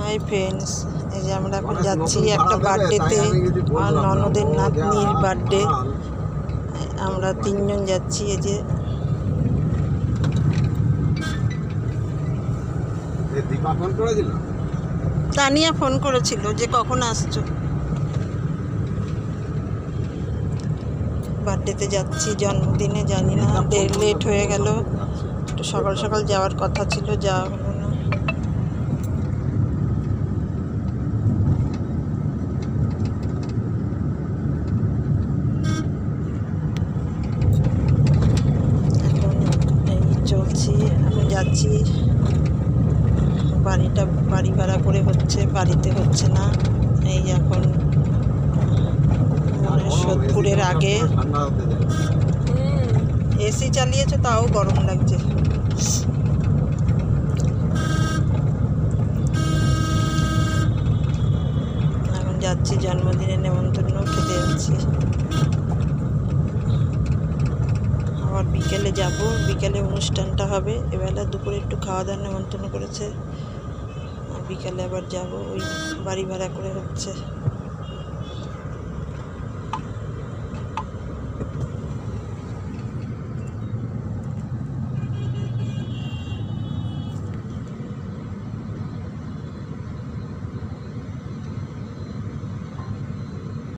Hi friends, এই যে আমরা এখন যাচ্ছি একটা বার্থডেতে, আর ননদের নাতনির বার্থডে। আমরা 3 জন যাচ্ছি। এই যে তানিয়া ফোন করেছিল যে কখন আসছো। বার্থডেতে যাচ্ছি, জন্মদিনে, জানি না লেট হয়ে গেল, একটু সকাল সকাল যাওয়ার কথা ছিল, যাওয়া হলো না। এখন এই চলছি, এখন যাচ্ছি। বাড়ি ভাড়া করে হচ্ছে, বাড়িতে হচ্ছে না। এই এখন সোদপুরের আগে এসি চালিয়েছে, তাও গরম লাগছে। এখন যাচ্ছি, জন্মদিনে নেমন্তন্ন খেতে যাচ্ছি। আবার বিকেলে যাব, বিকেলে অনুষ্ঠানটা হবে। এবেলা দুপুরে একটু খাওয়া দাওয়ার নেমন্তন্ন করেছে, আর বিকালে আবার যাব, ওই বাড়ি ভাড়া করে হচ্ছে।